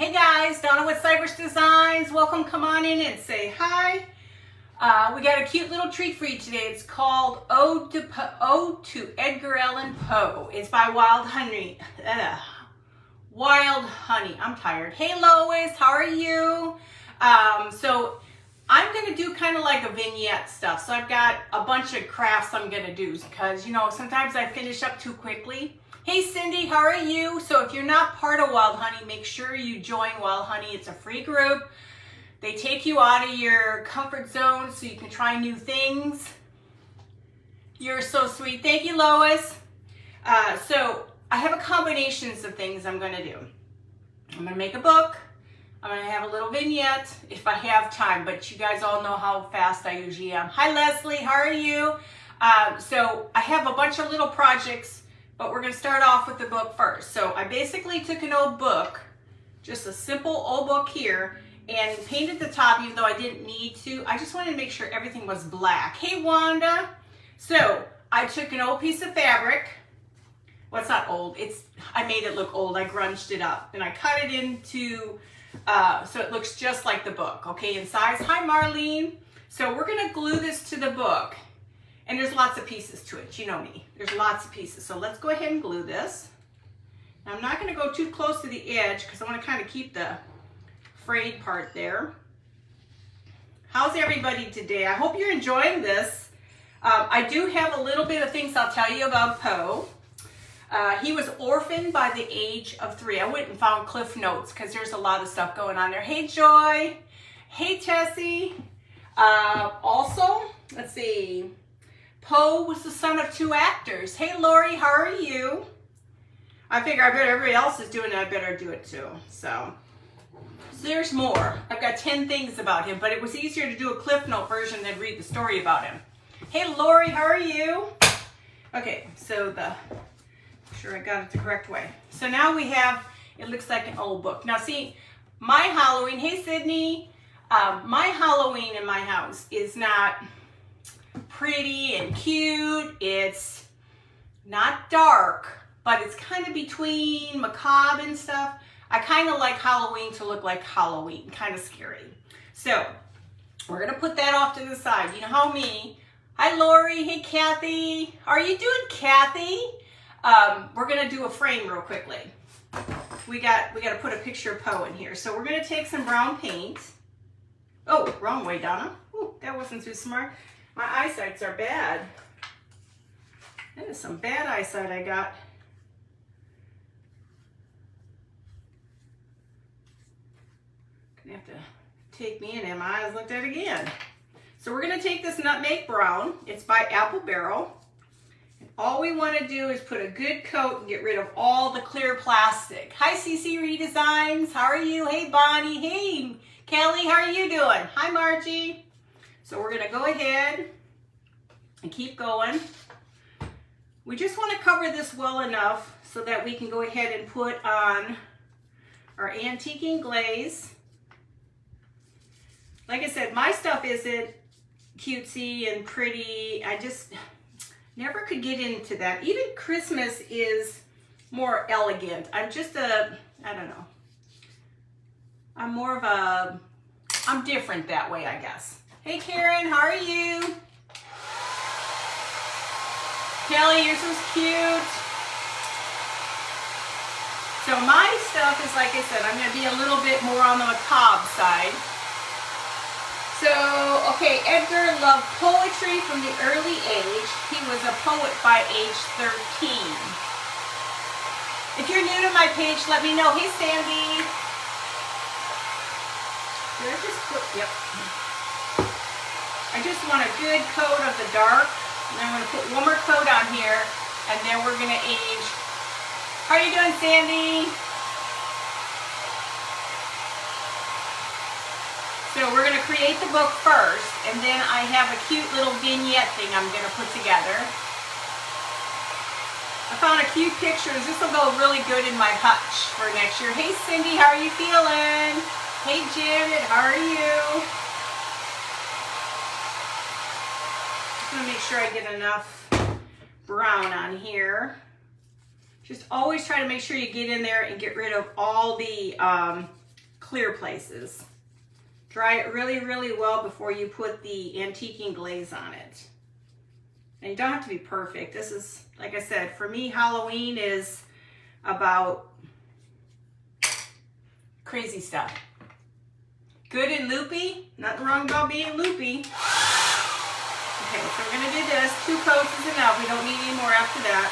Hey guys, Donna with Cybers Designs. Welcome, come on in and say hi. We got a cute little treat for you today. It's called Ode to Edgar Allen Poe. It's by Wild Hunny. Wild Hunny. I'm tired. Hey Lois, how are you? So I'm going to do kind of like a vignette stuff. So I've got a bunch of crafts I'm going to do because, you know, sometimes I finish up too quickly. Hey Cindy, how are you? So if you're not part of Wild Hunny, make sure you join Wild Hunny. It's a free group. They take you out of your comfort zone so you can try new things. You're so sweet. Thank you, Lois. So I have a combinations of things I'm going to do. I'm going to make a book. I'm going to have a little vignette if I have time, but you guys all know how fast I usually am. Hi, Leslie. How are you? So I have a bunch of little projects, but we're going to start off with the book first. So I basically took an old book, just a simple old book here, and painted the top even though I didn't need to. I just wanted to make sure everything was black. Hey, Wanda. So I took an old piece of fabric. Well, it's not old. I made it look old. I grunged it up, and I cut it into so it looks just like the book, okay, in size. Hi, Marlene. So we're going to glue this to the book. And there's lots of pieces to it. You know me. There's lots of pieces. So let's go ahead and glue this. Now, I'm not going to go too close to the edge because I want to kind of keep the frayed part there. How's everybody today? I hope you're enjoying this. I do have a little bit of things I'll tell you about Poe. He was orphaned by the age of 3. I went and found Cliff Notes because there's a lot of stuff going on there. Hey, Joy. Hey, Tessie. Also, let's see. Poe was the son of 2 actors. Hey, Lori, how are you? I figure I bet everybody else is doing it. I better do it too. So there's more. I've got 10 things about him, but it was easier to do a Cliff Note version than read the story about him. Hey, Lori, how are you? Okay, so make sure I got it the correct way. So now we have, it looks like an old book. Now see, my Halloween, hey, Sydney, my Halloween in my house is not pretty and cute. It's not dark, but it's kind of between macabre and stuff. I kind of like Halloween to look like Halloween, kind of scary. So we're going to put that off to the side. You know how me. Hi, Lori. Hey, Kathy. How are you doing, Kathy? We're going to do a frame real quickly. We got to put a picture of Poe in here. So we're going to take some brown paint. Oh, wrong way, Donna. Ooh, that wasn't too smart. My eyesights are bad. That is some bad eyesight I got. Gonna have to take me in and my eyes looked at again. So we're gonna take this Nutmeg Brown. It's by Apple Barrel. And all we wanna do is put a good coat and get rid of all the clear plastic. Hi, CC Redesigns. How are you? Hey, Bonnie. Hey, Kelly. How are you doing? Hi, Margie. So we're going to go ahead and keep going. We just want to cover this well enough so that we can go ahead and put on our antiquing glaze. Like I said, my stuff isn't cutesy and pretty. I just never could get into that. Even Christmas is more elegant. I'm just I don't know. I'm different that way, I guess. Hey Karen, how are you? Kelly, yours was cute. So my stuff is, like I said, I'm going to be a little bit more on the macabre side. So, okay, Edgar loved poetry from the early age. He was a poet by age 13. If you're new to my page, let me know. Hey Sandy. Did I just put, yep. I just want a good coat of the dark, and I'm going to put one more coat on here, and then we're going to age. How are you doing, Sandy? So we're going to create the book first, and then I have a cute little vignette thing I'm going to put together. I found a cute picture. This will go really good in my hutch for next year. Hey, Cindy, how are you feeling? Hey, Janet, how are you? I'm going to make sure I get enough brown on here. Just always try to make sure you get in there and get rid of all the clear places. Dry it really, really well before you put the antiquing glaze on it. And you don't have to be perfect. This is, like I said, for me, Halloween is about crazy stuff. Good and loopy. Nothing wrong about being loopy. Okay, so we're going to do this. 2 coats is enough. We don't need any more after that.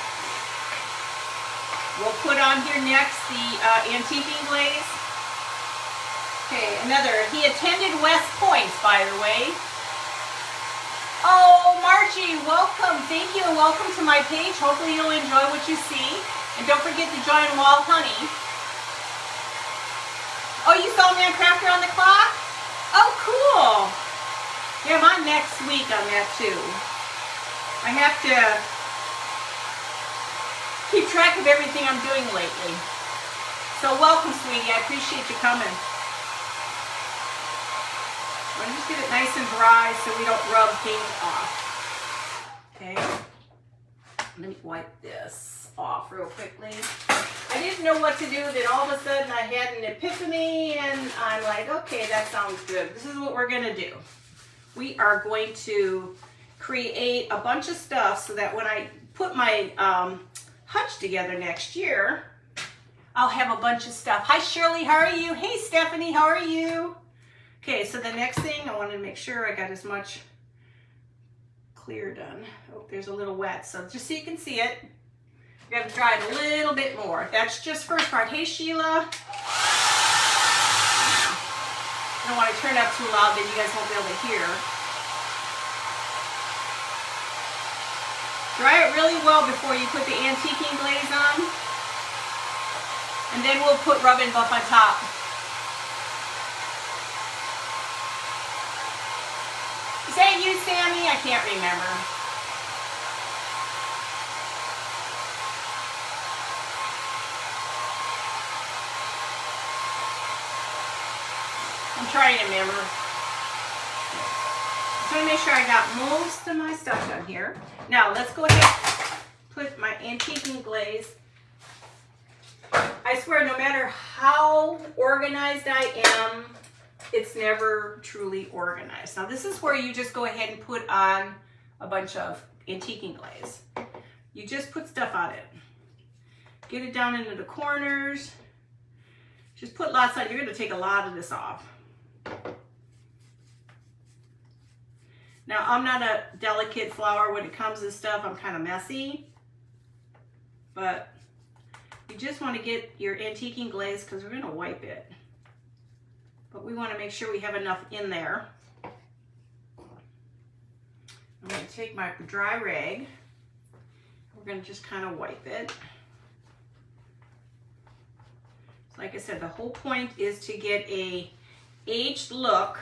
We'll put on here next the antiquing glaze. Okay, another. He attended West Point, by the way. Oh, Margie, welcome. Thank you, and welcome to my page. Hopefully you'll enjoy what you see. And don't forget to join Wild Hunny. Oh, you saw me on Crafter on the Clock? Oh, cool. Yeah, I'm on next week on that too. I have to keep track of everything I'm doing lately. So welcome, sweetie. I appreciate you coming. I'm going to just get it nice and dry so we don't rub paint off. Okay. Let me wipe this off real quickly. I didn't know what to do, then all of a sudden I had an epiphany and I'm like, okay, that sounds good. This is what we're going to do. We are going to create a bunch of stuff so that when I put my hutch together next year, I'll have a bunch of stuff. Hi Shirley, how are you? Hey Stephanie, how are you? Okay, so the next thing, I wanted to make sure I got as much clear done. Oh, there's a little wet, so just so you can see it, we got to dry it a little bit more. That's just first part. Hey Sheila. I don't want to turn it up too loud, then you guys won't be able to hear. Dry it really well before you put the antiquing glaze on. And then we'll put rub and buff on top. Is that you, Sammy? I can't remember. I'm trying to remember. So I'm going to make sure I got most of my stuff done here. Now let's go ahead and put my antiquing glaze. I swear, no matter how organized I am, it's never truly organized. Now this is where you just go ahead and put on a bunch of antiquing glaze. You just put stuff on it. Get it down into the corners. Just put lots on. You're going to take a lot of this off. Now I'm not a delicate flower when it comes to stuff. I'm kind of messy. But you just want to get your antiquing glaze because we're going to wipe it. But we want to make sure we have enough in there. I'm going to take my dry rag. We're going to just kind of wipe it. So like I said, the whole point is to get a aged look.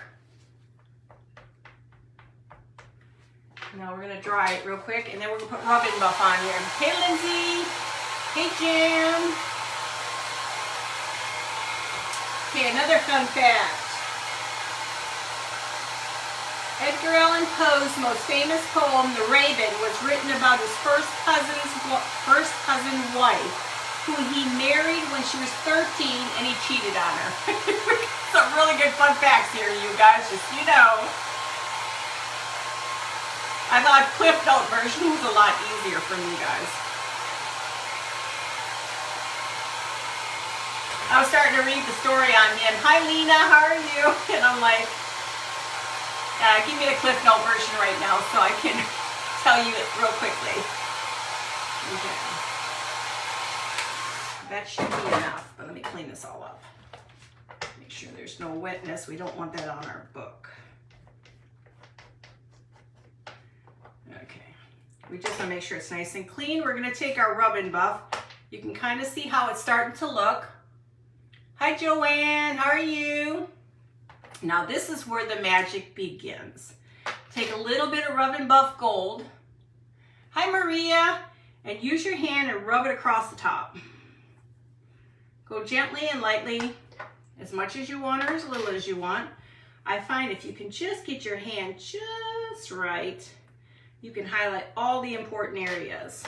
Now we're going to dry it real quick, and then we're going to put rub and buff on here. Hey Lindsay! Hey Jim! Okay, another fun fact. Edgar Allen Poe's most famous poem, The Raven, was written about his first cousin wife, who he married when she was 13 and he cheated on her. Some really good fun facts here, you guys, just so you know. I thought Cliff Note version was a lot easier for you guys. I was starting to read the story on him. Hi Lena, how are you? And I'm like, give me the Cliff Note version right now so I can tell you it real quickly. Okay. That should be enough, but let me clean this all up. Make sure there's no wetness. We don't want that on our book. Okay. We just want to make sure it's nice and clean. We're going to take our rub and buff. You can kind of see how it's starting to look. Hi Joanne, how are you? Now this is where the magic begins. Take a little bit of rub and buff gold. Hi Maria, and use your hand and rub it across the top. Go gently and lightly, as much as you want or as little as you want. I find if you can just get your hand just right, you can highlight all the important areas.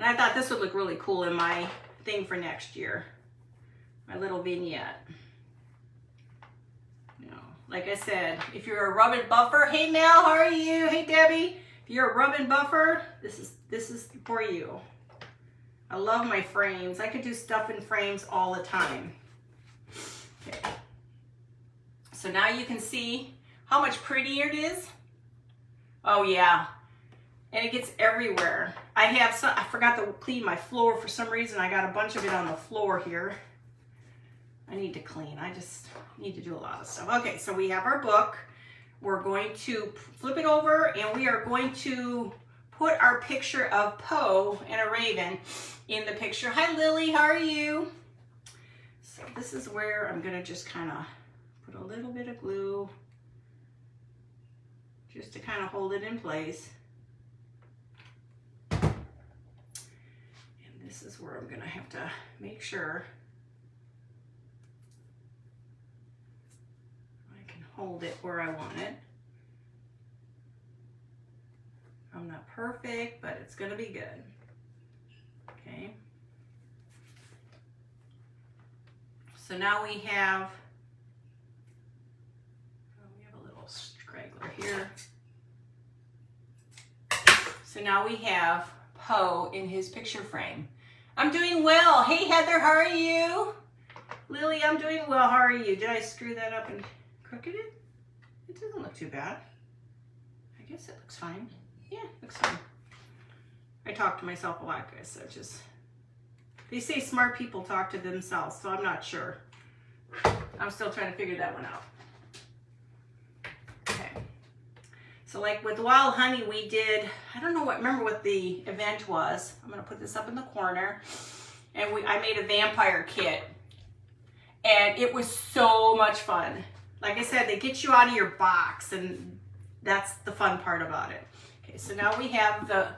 And I thought this would look really cool in my thing for next year. My little vignette. You know, like I said, if you're a rub and buffer, hey Mel, how are you? Hey Debbie. If you're a rub and buffer, this is for you. I love my frames. I could do stuff in frames all the time. Okay. So now you can see how much prettier it is. Oh yeah. And it gets everywhere. I forgot to clean my floor for some reason. I got a bunch of it on the floor here. I need to clean. I just need to do a lot of stuff. Okay, so we have our book. We're going to flip it over and we are going to put our picture of Poe and a raven in the picture. Hi Lily, how are you? So this is where I'm gonna just kind of put a little bit of glue just to kind of hold it in place. This is where I'm gonna have to make sure I can hold it where I want it. I'm not perfect, but it's gonna be good. Okay. So now we have a little straggler here. So now we have Poe in his picture frame. I'm doing well. Hey Heather, how are you? Lily, I'm doing well. How are you? Did I screw that up and crooked it? It doesn't look too bad. I guess it looks fine. Yeah, it looks fine. I talk to myself a lot, guys, so just, they say smart people talk to themselves, so I'm not sure. I'm still trying to figure that one out. Okay. So like with Wild Honey, we did, I don't know remember what the event was. I'm gonna put this up in the corner. And I made a vampire kit. And it was so much fun. Like I said, they get you out of your box and that's the fun part about it. Okay, so now we have the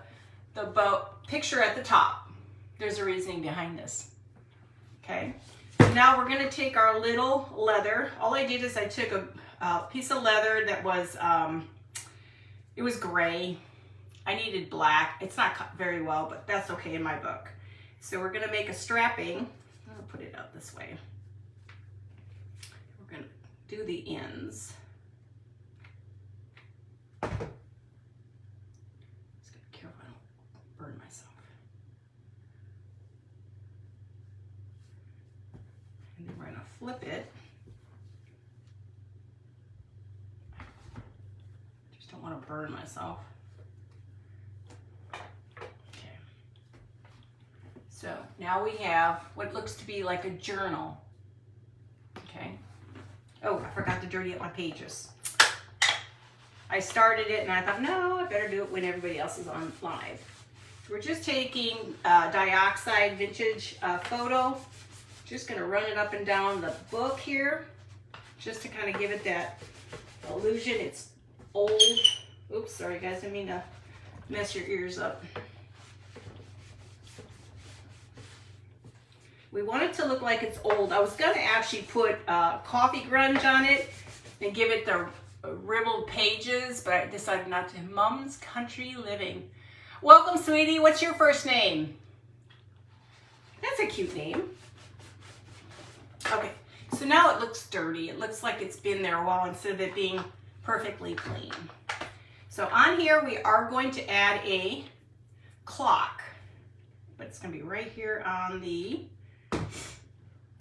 picture at the top. There's a reasoning behind this. Okay, so now we're gonna take our little leather. All I did is I took a piece of leather that was, it was gray. I needed black. It's not cut very well, but that's okay in my book. So we're gonna make a strapping. I'll put it out this way. We're gonna do the ends. Just gotta be careful I don't burn myself. And then we're gonna flip it. Don't want to burn myself. Okay. So now we have what looks to be like a journal. Okay. Oh, I forgot to dirty up my pages. I started it and I thought, no, I better do it when everybody else is on live. So we're just taking dioxide vintage photo. Just gonna run it up and down the book here, just to kind of give it that illusion. It's old. Oops, sorry guys, I didn't mean to mess your ears up. We want it to look like it's old. I was gonna actually put coffee grunge on it and give it the ribbled pages, but I decided not to. Mom's Country Living. Welcome, sweetie. What's your first name? That's a cute name. Okay, so now it looks dirty. It looks like it's been there a while instead of it being perfectly clean. So on here we are going to add a clock, but it's gonna be right here on the,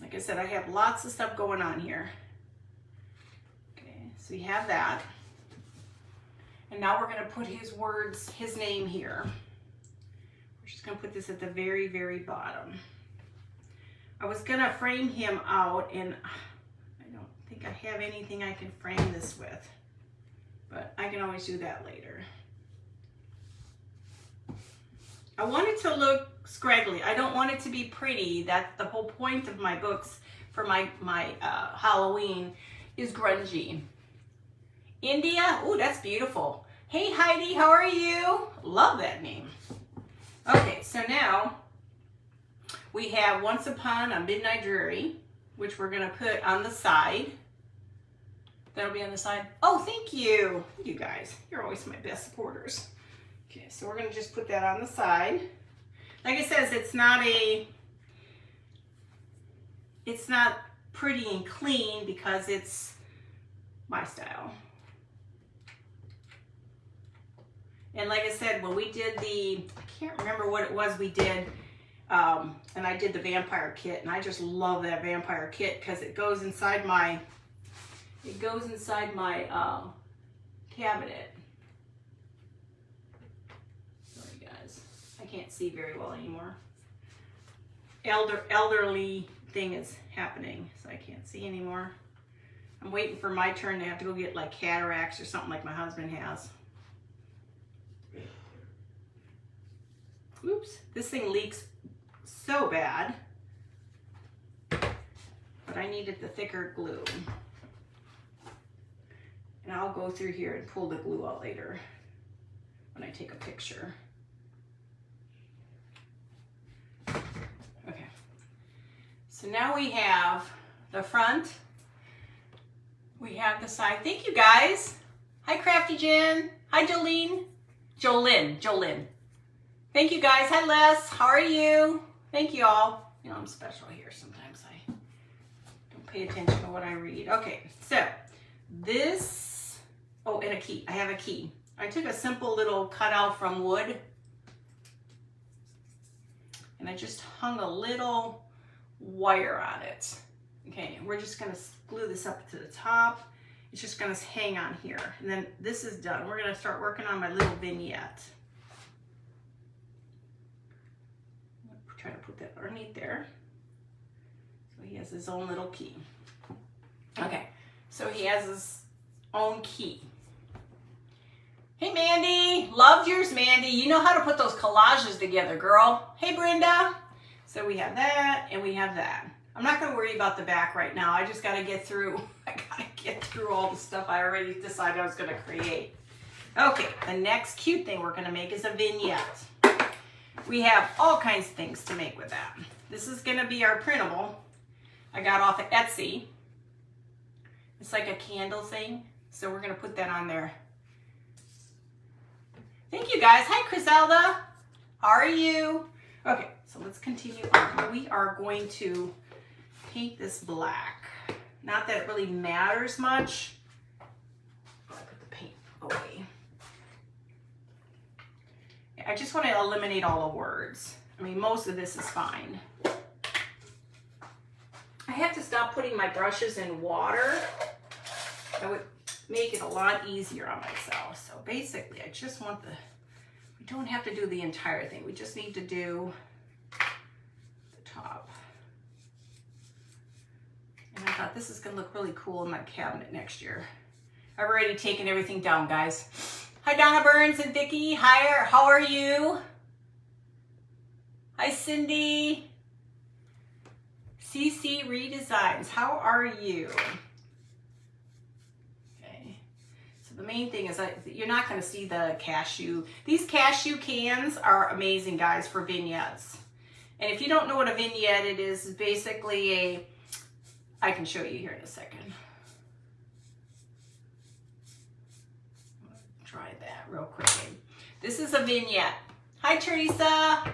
like I said, I have lots of stuff going on here. Okay, so you have that. And now we're gonna put his words, his name here. We're just gonna put this at the very, very bottom. I was gonna frame him out and I don't think I have anything I can frame this with. But I can always do that later. I want it to look scraggly. I don't want it to be pretty. That's the whole point of my books for my Halloween is grungy. India, ooh, that's beautiful. Hey Heidi, how are you? Love that name. Okay, so now we have Once Upon a Midnight Dreary, which we're gonna put on the side. That'll be on the side. Oh, thank you. You guys, you're always my best supporters. Okay, so we're gonna just put that on the side. Like it says, it's not pretty and clean because it's my style. And like I said, when we did I can't remember what it was we did, and I did the vampire kit, and I just love that vampire kit because it goes inside my cabinet. Sorry guys, I can't see very well anymore. Elderly thing is happening, so I can't see anymore. I'm waiting for my turn to have to go get like cataracts or something like my husband has. Oops, this thing leaks so bad, but I needed the thicker glue. And I'll go through here and pull the glue out later when I take a picture. Okay, so now we have the front, we have the side. Thank you guys. Hi Crafty Jen, hi Jolene. Jolyn. Thank you guys. Hi Les, how are you? Thank you all. You know, I'm special here. Sometimes I don't pay attention to what I read. Okay, so this, oh, and a key. I have a key. I took a simple little cutout from wood and I just hung a little wire on it. Okay, we're just gonna glue this up to the top. It's just gonna hang on here. And then this is done. We're gonna start working on my little vignette. Try to put that underneath there. So he has his own little key. Okay, so he has his own key. Hey Mandy, loved yours Mandy. You know how to put those collages together, girl. Hey Brenda. So we have that and we have that. I'm not gonna worry about the back right now. I just gotta get through, all the stuff I already decided I was gonna create. Okay, the next cute thing we're gonna make is a vignette. We have all kinds of things to make with that. This is gonna be our printable. I got off of Etsy. It's like a candle thing. So we're gonna put that on there. Thank you guys. Hi Criselda. How are you? Okay, so let's continue on. We are going to paint this black. Not that it really matters much. I put the paint away. I just want to eliminate all the words. I mean, most of this is fine. I have to stop putting my brushes in water. That would make it a lot easier on myself. So basically, I just want we don't have to do the entire thing. We just need to do the top. And I thought this is gonna look really cool in my cabinet next year. I've already taken everything down, guys. Hi, Donna Burns and Vicki. Hi, how are you? Hi, Cindy. CC Redesigns, how are you? Okay, so the main thing is you're not gonna see the cashew. These cashew cans are amazing, guys, for vignettes. And if you don't know what a vignette it is basically I can show you here in a second. Try that real quickly. This is a vignette. Hi, Teresa.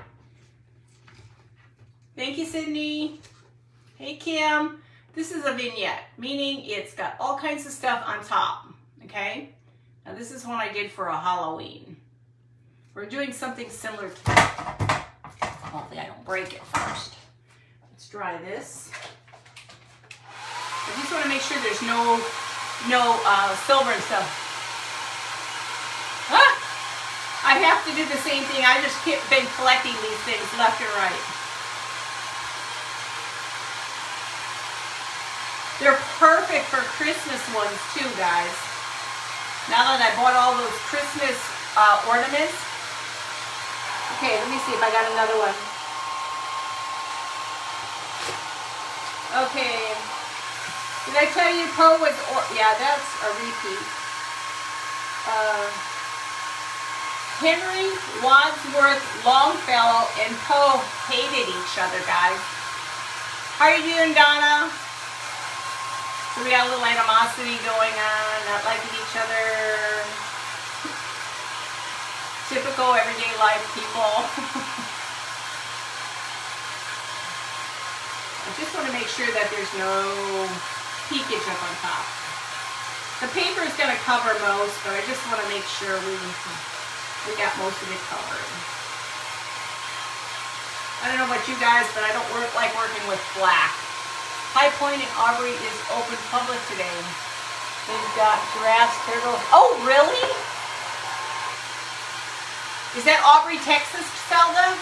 Thank you, Sydney. Hey, Kim. This is a vignette, meaning it's got all kinds of stuff on top, okay? Now, this is one I did for a Halloween. We're doing something similar to that. Hopefully, I don't break it first. Let's dry this. I just want to make sure there's no silver and stuff. I have to do the same thing. I just been collecting these things left and right. They're perfect for Christmas ones too, guys. Now that I bought all those Christmas ornaments. Okay, let me see if I got another one. Okay. Did I tell you Poe was, yeah, that's a repeat. Henry Wadsworth Longfellow and Poe hated each other, guys. How are you doing, Donna? So we got a little animosity going on, not liking each other. Typical everyday life people. make sure that there's no peakage up on top. The paper is going to cover most, but I just want to make sure we got most of it covered. I don't know about you guys, but I don't like working with black. High Point in Aubrey is open public today. They've got giraffes, turtles. Oh, really? Is that Aubrey, Texas, Zelda?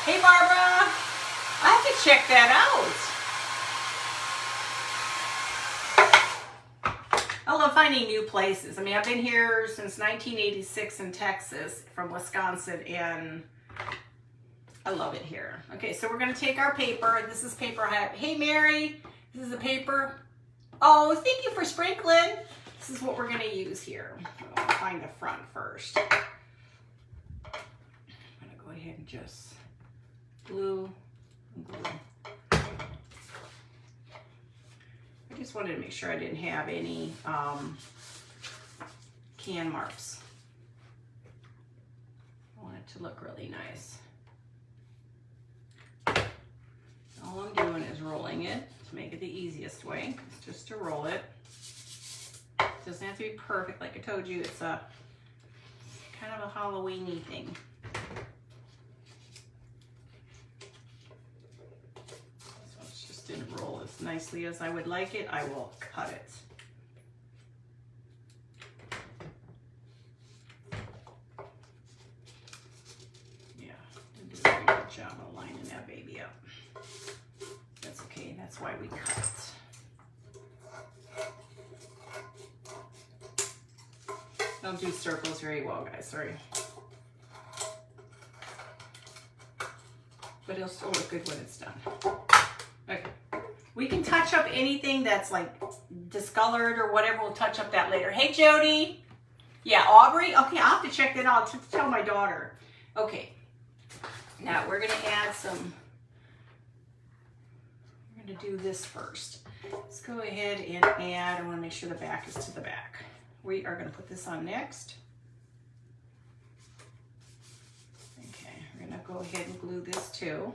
Hey, Barbara. I have to check that out. I love finding new places. I mean, I've been here since 1986 in Texas from Wisconsin, and I love it here. Okay, so we're going to take our paper. This is paper I have. Hey, Mary. This is the paper. Oh, thank you for sprinkling. This is what we're going to use here. I'll find the front first. I'm going to go ahead and just glue and glue. I just wanted to make sure I didn't have any can marks. I want it to look really nice. All I'm doing is rolling it to make it the easiest way. It's just to roll it. It doesn't have to be perfect, like I told you. It's kind of a Halloween-y thing. So it just didn't roll as nicely as I would like it. I will cut it. Yeah, didn't do a very good job of lining that baby up. That's okay, that's why we cut it. Don't do circles very well, guys, sorry. But it'll still look good when it's done. Okay, we can touch up anything that's like discolored or whatever. We'll touch up that later. Hey, Jody. Yeah, Aubrey. Okay, I'll have to check that out to tell my daughter. Okay, now we're gonna add some. We're gonna do this first. Let's go ahead and add. I want to make sure the back is to the back. We are going to put this on next. Okay, we're going to go ahead and glue this too.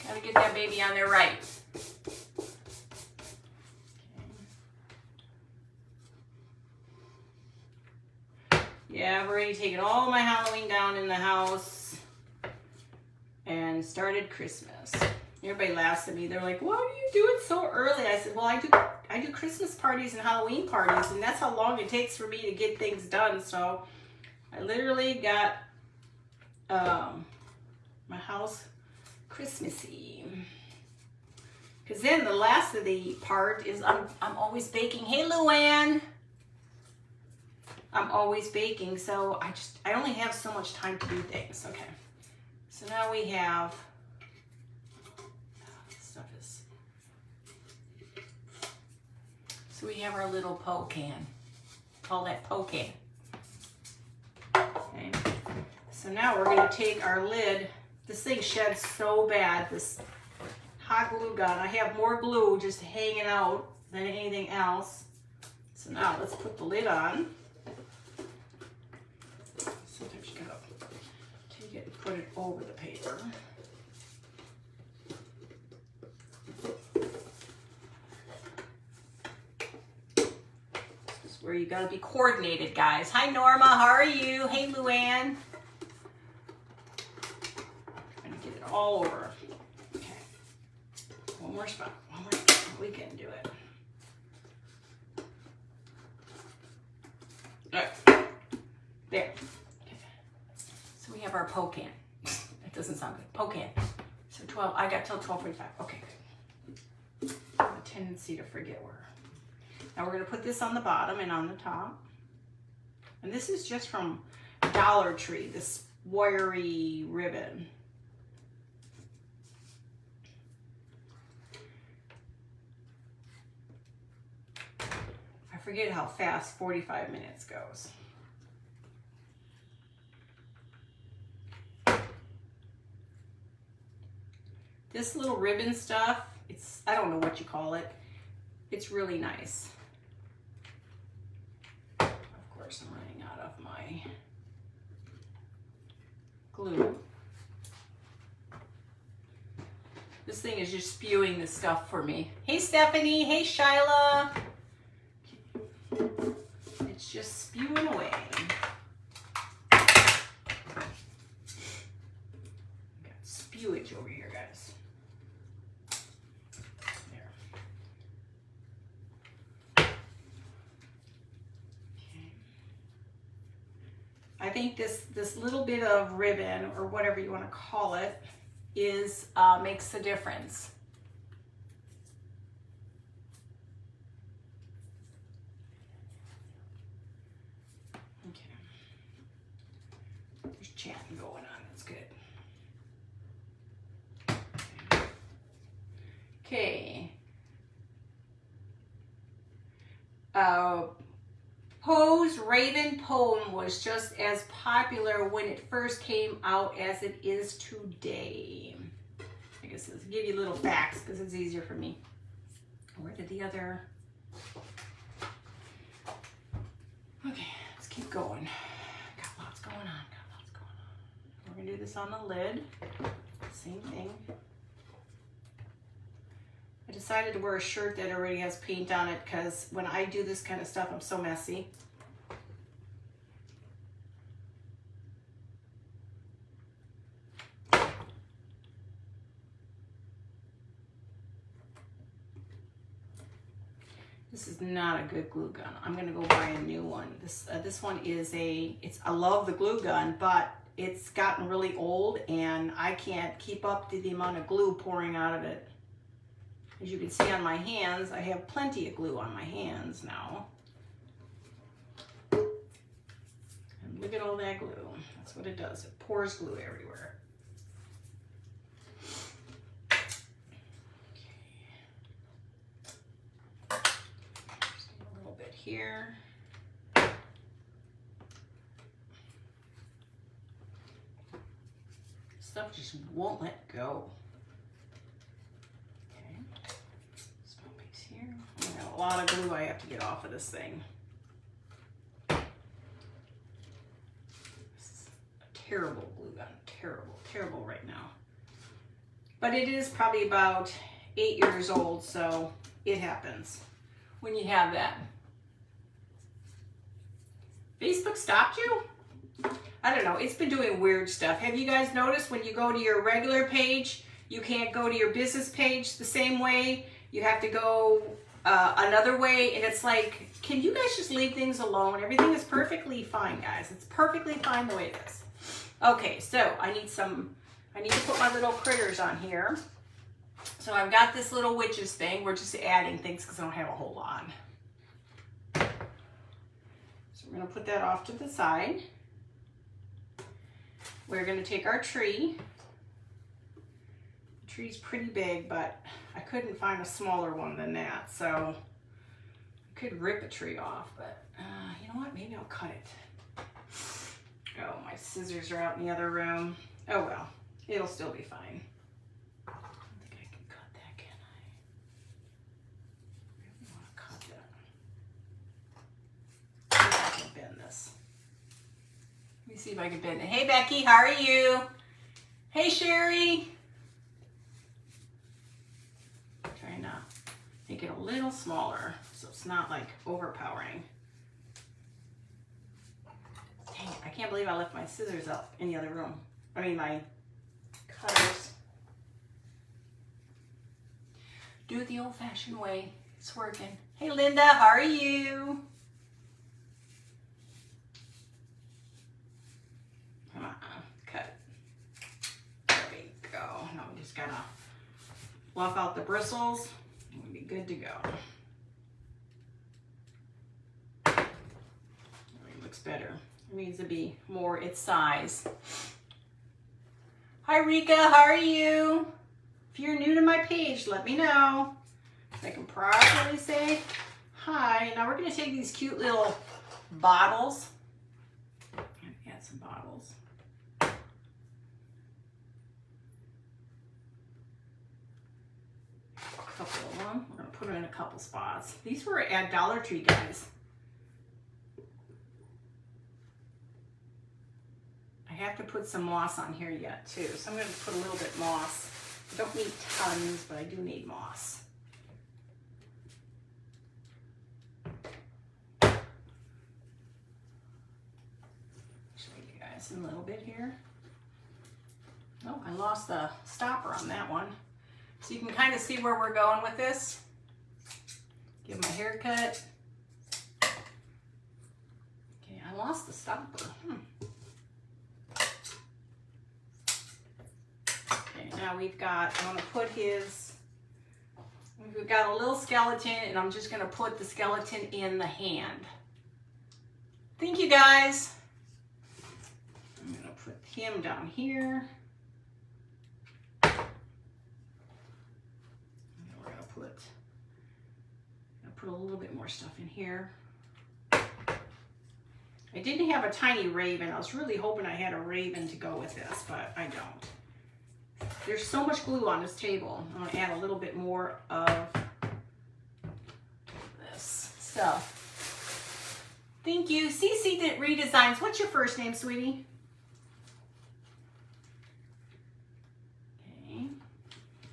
Got to get that baby on there right. Yeah, I've already taken all my Halloween down in the house and started Christmas. Everybody laughs at me. They're like, why do you do it so early? I said, well, I do Christmas parties and Halloween parties, and that's how long it takes for me to get things done. So I literally got my house Christmassy. Because then the last of the part is I'm always baking. Hey, Luann. I'm always baking, so I only have so much time to do things. Okay, so now we have, this stuff is, so we have our little Poe can. Call that Poe can. Okay, so now we're gonna take our lid. This thing sheds so bad, this hot glue gun. I have more glue just hanging out than anything else. So now let's put the lid on. Sometimes you gotta take it and put it over the paper. This is where you gotta be coordinated, guys. Hi, Norma. How are you? Hey, Luann. Trying to get it all over. Okay. One more spot. One more spot. We can do it. All right. There. So we have our Poe can. That doesn't sound good. Poe can. So 12, I got till 12:45. Okay, good. I have a tendency to forget where. Now we're gonna put this on the bottom and on the top. And this is just from Dollar Tree, this wiry ribbon. I forget how fast 45 minutes goes. This little ribbon stuff, I don't know what you call it. It's really nice. course, I'm running out of my glue. This thing is just spewing this stuff for me. Hey, Stephanie. Hey, Shyla. It's just spewing away. Got spewage over here, guys. There. Okay. I think this little bit of ribbon, or whatever you want to call it, is makes a difference. Okay. There's chatting going on. That's good. Okay. Poe's Raven poem was just as popular when it first came out as it is today. I guess I'll give you little facts because it's easier for me. Where did the other... Okay, let's keep going. Got lots going on. We're going to do this on the lid. Same thing. I decided to wear a shirt that already has paint on it because when I do this kind of stuff, I'm so messy. This is not a good glue gun. I'm gonna go buy a new one. This one is I love the glue gun, but it's gotten really old and I can't keep up to the amount of glue pouring out of it. As you can see on my hands, I have plenty of glue on my hands now. And look at all that glue. That's what it does. It pours glue everywhere. Here. Stuff just won't let go. Okay. Small piece here. I got a lot of glue I have to get off of this thing. This is a terrible glue gun. Terrible right now. But it is probably about 8 years old, so it happens when you have that. Facebook stopped you? I don't know. It's been doing weird stuff. Have you guys noticed when you go to your regular page, you can't go to your business page the same way? You have to go another way, and it's like, can you guys just leave things alone? Everything is perfectly fine, guys. It's perfectly fine the way it is. Okay, so I need to put my little critters on here. So I've got this little witches thing. We're just adding things because I don't have a whole lot. We're going to put that off to the side. We're going to take our tree. The tree's pretty big, but I couldn't find a smaller one than that. So I could rip a tree off, but you know what? Maybe I'll cut it. Oh, my scissors are out in the other room. Oh well, it'll still be fine. I don't think I can cut that, can I? I really want to cut that. I can bend this. Let me see if I can bend it. Hey Becky, how are you? Hey Sherry. Trying to make it a little smaller so it's not like overpowering. Dang it, I can't believe I left my scissors up in the other room. I mean my cutters. Do it the old-fashioned way. It's working. Hey Linda, how are you? Come on, cut. There we go. Now we just gotta fluff out the bristles and we'll be good to go. It looks better. It needs to be more its size. Hi Rika, how are you? If you're new to my page, let me know so I can properly say hi. Now we're gonna take these cute little bottles and add some bottles. A couple of them. We're gonna put them in a couple spots. These were at Dollar Tree, guys. have to put some moss on here yet too. So I'm going to put a little bit moss. I don't need tons, but I do need moss. Show you guys a little bit here. Oh, I lost the stopper on that one. So you can kind of see where we're going with this. Give my haircut. Okay, I lost the stopper. Okay, now we've got, I'm gonna put his, we've got a little skeleton and I'm just gonna put the skeleton in the hand. Thank you guys. I'm gonna put him down here. Put a little bit more stuff in here. I didn't have a tiny raven. I was really hoping I had a raven to go with this, but I don't. There's so much glue on this table. I'm gonna add a little bit more of this stuff. Thank you. CC Redesigns. What's your first name, sweetie? Okay.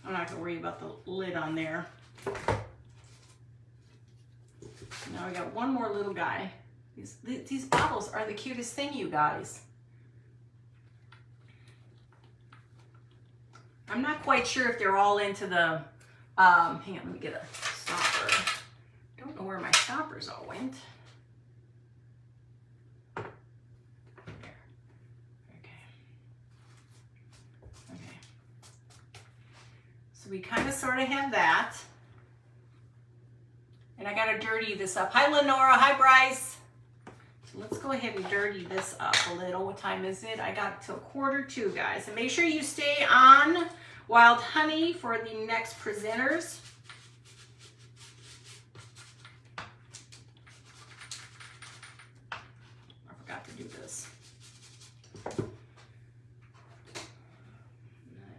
I'm not gonna worry about the lid on there. Now we got one more little guy. These bottles are the cutest thing, you guys. I'm not quite sure if they're all into the, hang on, let me get a stopper. Don't know where my stoppers all went. There. Okay. Okay. So we kind of sort of have that. And I gotta dirty this up. Hi Lenora, hi Bryce. So let's go ahead and dirty this up a little. What time is it? I got till 1:45, guys. And make sure you stay on Wild Honey for the next presenters. I forgot to do this. I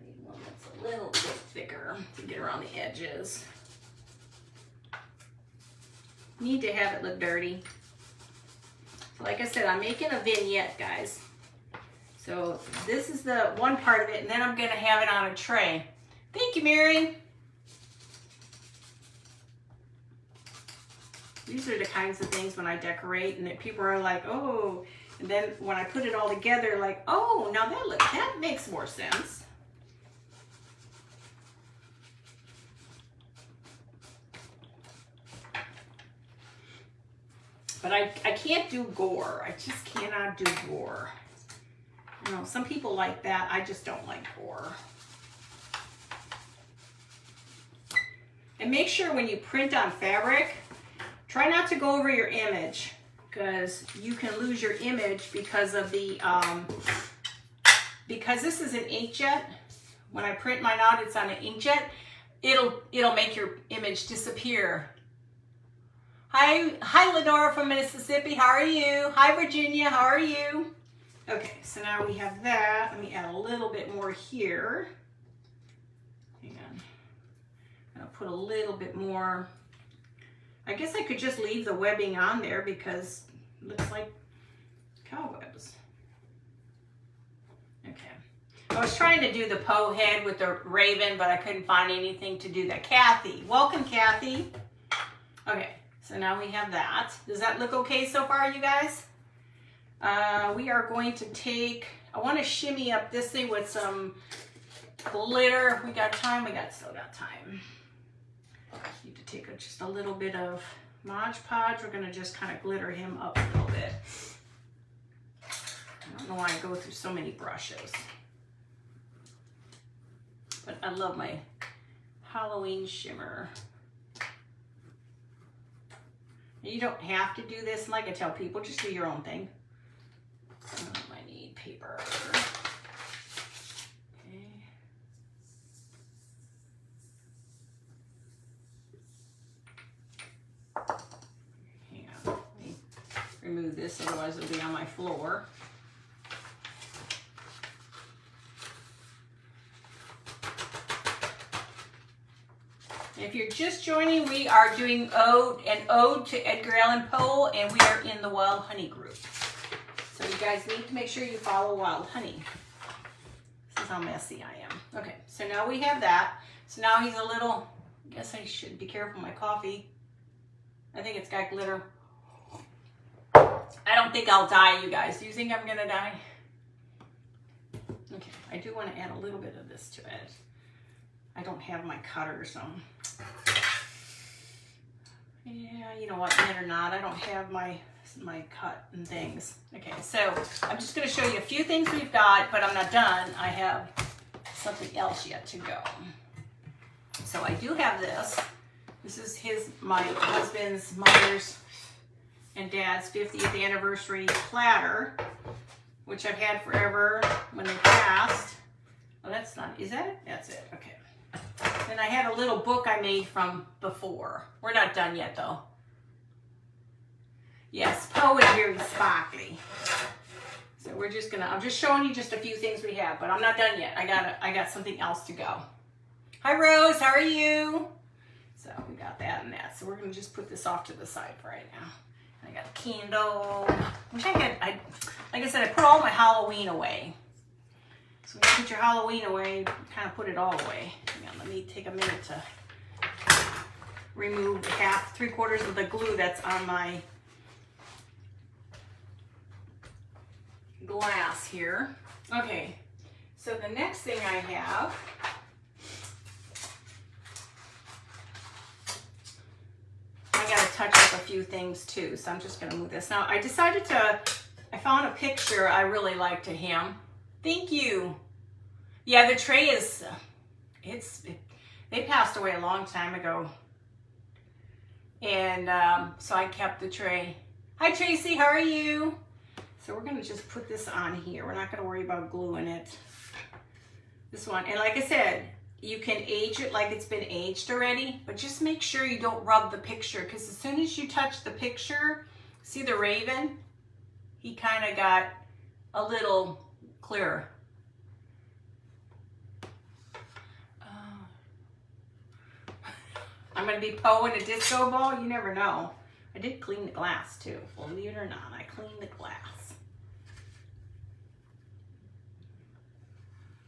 need one that's a little bit thicker to get around the edges. Need to have it look dirty. So like I said, I'm making a vignette, guys. So this is the one part of it, and then I'm gonna have it on a tray. Thank you, Mary. These are the kinds of things when I decorate and that people are like, oh, and then when I put it all together, like, oh, now that makes more sense. But I can't do gore. I just cannot do gore. You know, some people like that. I just don't like gore. And make sure when you print on fabric, try not to go over your image, because you can lose your image because of the, because this is an inkjet. When I print mine out, it's on an inkjet. It'll make your image disappear. Hi Lenora from Mississippi, how are you? Hi Virginia, how are you? Okay, so now we have that. Let me add a little bit more here. Hang on. I'll put a little bit more. I guess I could just leave the webbing on there because it looks like cobwebs. Okay. I was trying to do the Poe head with the raven, but I couldn't find anything to do that. Kathy, welcome Kathy. Okay. So now we have that. Does that look okay so far, you guys? We are going to take, I want to shimmy up this thing with some glitter. We got time? We still got time. Need to take just a little bit of Mod Podge. We're going to just kind of glitter him up a little bit. I don't know why I go through so many brushes. But I love my Halloween shimmer. You don't have to do this. Like I tell people, just do your own thing. I need paper. Okay. Hang on. Let me remove this, otherwise it'll be on my floor. If you're just joining, we are doing an ode to Edgar Allan Poe, and we are in the Wild Honey group. So we guys need to make sure you follow Wild Honey. This is how messy I am. Okay, so now we have that. So now he's a little, I guess I should be careful with my coffee. I think it's got glitter. I don't think I'll die, you guys. Do you think I'm gonna die? Okay, I do want to add a little bit of this to it. I don't have my cutter, so. Yeah, you know what, net or not, I don't have my cut and things. Okay, so I'm just going to show you a few things we've got, but I'm not done. I have something else yet to go. So I do have this. This is my husband's, mother's, and dad's 50th anniversary platter, which I've had forever when they passed. Oh, that's not, is that it? That's it, okay. Then I had a little book I made from before. We're not done yet though. Yes, Poe is very sparkly. So we're just gonna, I'm just showing you just a few things we have, but I'm not done yet. I got something else to go. Hi Rose, how are you? So we got that and that. So we're gonna just put this off to the side for right now. And I got a candle. Wish I had, like I said, I put all my Halloween away. So when you put your Halloween away, you kind of put it all away. Hang on, let me take a minute to remove 3/4 of the glue that's on my glass here. Okay, so the next thing I have, I got to touch up a few things too, so I'm just going to move this. Now, I found a picture I really liked of him. Thank you. Yeah, the tray is, they passed away a long time ago. And so I kept the tray. Hi Tracy, how are you? So we're gonna just put this on here. We're not gonna worry about gluing it. This one, and like I said, you can age it like it's been aged already, but just make sure you don't rub the picture, because as soon as you touch the picture, see the raven? He kind of got a little clearer. I'm going to be Poe in a disco ball? You never know. I did clean the glass too. Believe it or not, I cleaned the glass.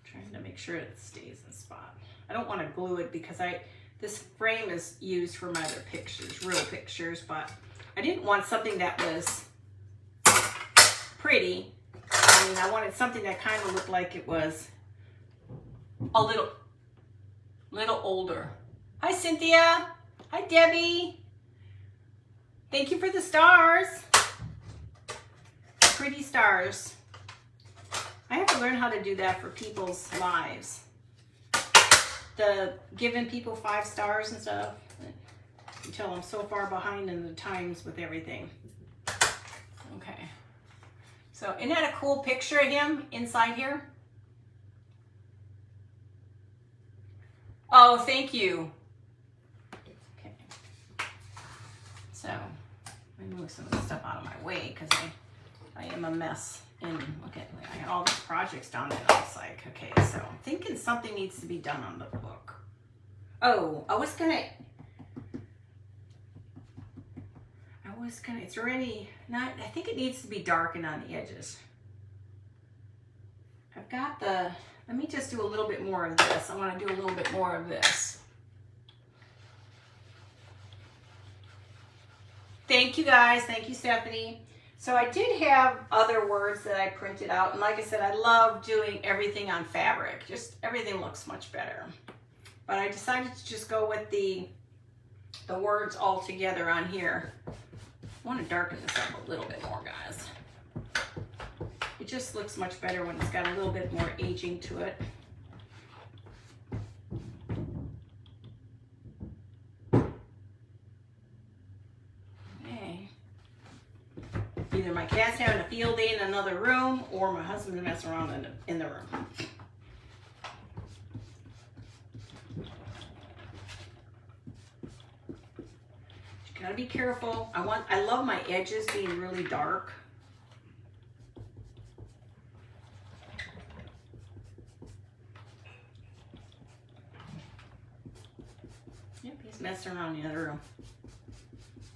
Trying to make sure it stays in spot. I don't want to glue it because this frame is used for my other pictures, real pictures, but I didn't want something that was pretty. I mean, I wanted something that kind of looked like it was a little older. Hi, Cynthia. Hi, Debbie. Thank you for the stars. Pretty stars. I have to learn how to do that for people's lives. Giving people 5 stars and stuff. Until I'm so far behind in the times with everything. Okay. So, isn't that a cool picture of him inside here? Oh, thank you. So, let me move some of this stuff out of my way because I am a mess. And look at, I got all these projects done and I was like, okay, so I'm thinking something needs to be done on the book. Oh, it's already not, I think it needs to be darkened on the edges. I've got let me just do a little bit more of this. I want to do a little bit more of this. Thank you guys. Thank you, Stephanie. So I did have other words that I printed out. And like I said, I love doing everything on fabric. Just everything looks much better. But I decided to just go with the words all together on here. I want to darken this up a little bit more, guys. It just looks much better when it's got a little bit more aging to it. Either my cat's having a field day in another room or my husband's messing around in the room. You gotta be careful. I love my edges being really dark. Yep, he's messing around in the other room.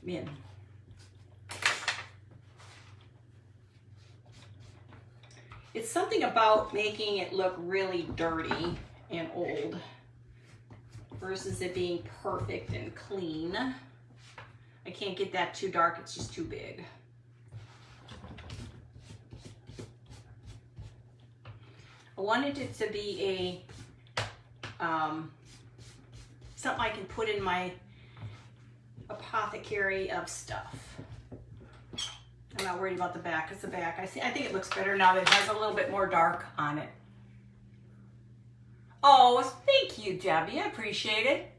Man. It's something about making it look really dirty and old versus it being perfect and clean. I can't get that too dark, it's just too big. I wanted it to be a something I can put in my apothecary of stuff. I'm not worried about the back, because the back, I think it looks better now that it has a little bit more dark on it. Oh, thank you, Debbie. I appreciate it.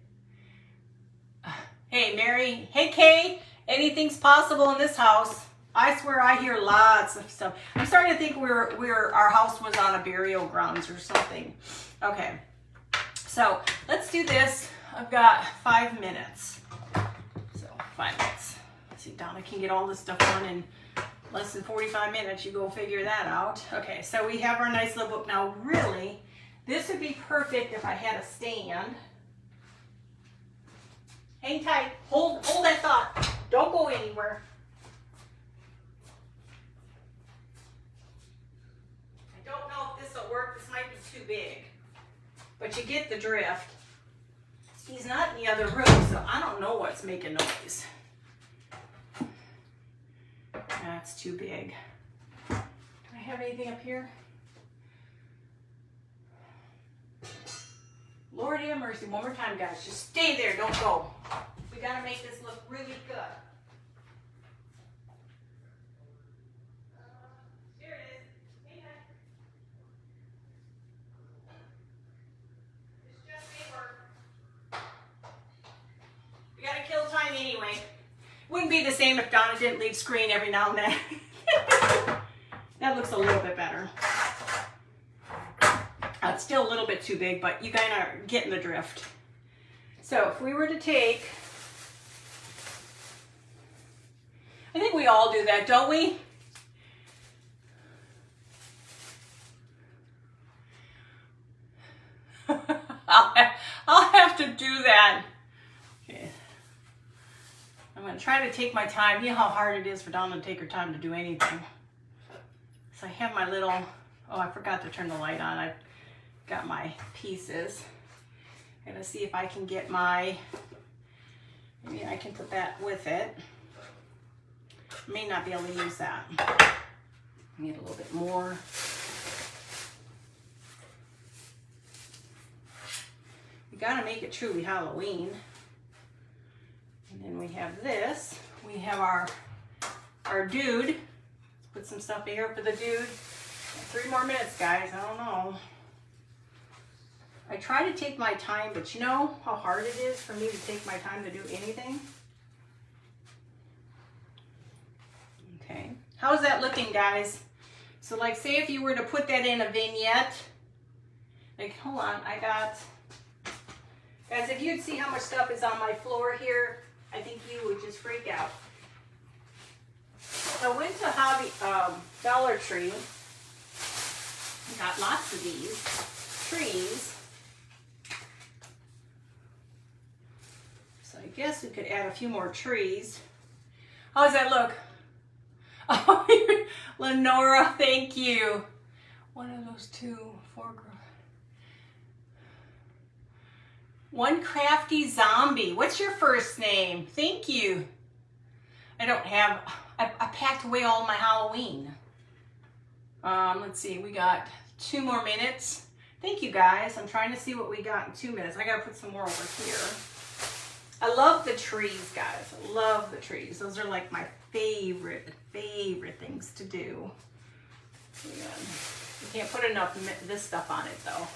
Hey, Mary. Hey, Kay. Anything's possible in this house. I swear I hear lots of stuff. I'm starting to think our house was on a burial grounds or something. Okay, so let's do this. I've got 5 minutes. So 5 minutes. Let's see, Donna can get all this stuff done in less than 45 minutes. You go figure that out. Okay, so we have our nice little book. Now, really, this would be perfect if I had a stand. Hang tight. Hold that thought. Don't go anywhere. I don't know if this will work. This might be too big. But you get the drift. He's not in the other room, so I don't know what's making noise. That's too big. Do I have anything up here? Lord have mercy. One more time, guys. Just stay there. Don't go. We got to make this look really good. Here it is. Hey, guys. It's just paper. We got to kill time anyway. Wouldn't be the same if Donna didn't leave screen every now and then. That looks a little bit better. It's still a little bit too big, but you kind of getting the drift. So if we were to take, I think we all do that, don't we? I'll have to do that. Okay. I'm going to try to take my time. You know how hard it is for Donna to take her time to do anything. So I have my little, oh, I forgot to turn the light on. I've got my pieces. I'm going to see if I can get my, maybe I can put that with it. May not be able to use that. I need a little bit more. We got to make it truly Halloween. And then we have this. We have our dude. Let's put some stuff in here for the dude. 3 more minutes, guys. I don't know. I try to take my time, but you know how hard it is for me to take my time to do anything? Okay. How's that looking, guys? So, like, say if you were to put that in a vignette. Like, hold on. I got... Guys, if you'd see how much stuff is on my floor here, I think you would just freak out. So I went to Dollar Tree. Got lots of these trees. So I guess we could add a few more trees. How does that look? Oh, Lenora, thank you. One of those 2, 4. One crafty zombie. What's your first name? Thank you. I don't have, I packed away all my Halloween. Let's see, we got 2 more minutes. Thank you, guys. I'm trying to see what we got in 2 minutes. I gotta put some more over here. I love the trees, guys. I love the trees. Those are like my favorite things to do. You can't put enough this stuff on it, though.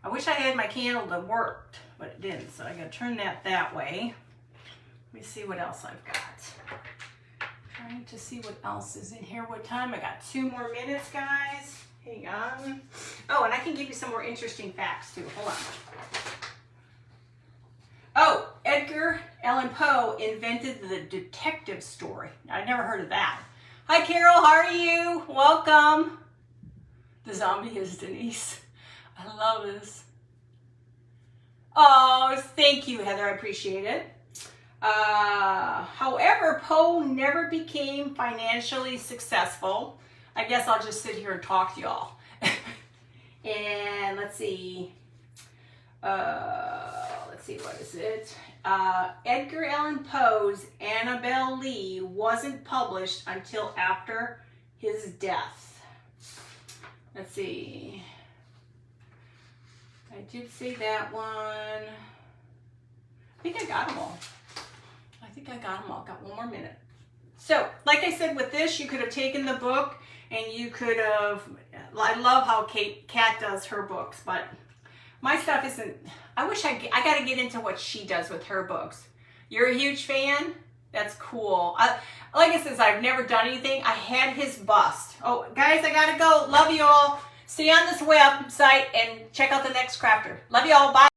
I wish I had my candle that worked, but it didn't, so I gotta turn that way. Let me see what else I've got. Trying to see what else is in here. What time? I got 2 more minutes, guys. Hang on. Oh, and I can give you some more interesting facts too. Hold on. Oh, Edgar Allen Poe invented the detective story. I never heard of that. Hi, Carol. How are you? Welcome. The zombie is Denise. I love this. Oh, thank you, Heather. I appreciate it. However, Poe never became financially successful. I guess I'll just sit here and talk to y'all. And let's see, what is it? Edgar Allen Poe's Annabel Lee wasn't published until after his death. Let's see. I did say that one. I think I got them all. Got one more minute. So, like I said, with this, you could have taken the book and you could have, I love how Kat does her books, but my stuff isn't, I got to get into what she does with her books. You're a huge fan? That's cool. Like I said, I've never done anything. I had his bust. Oh, guys, I got to go. Love you all. See you on this website and check out the next crafter. Love you all. Bye.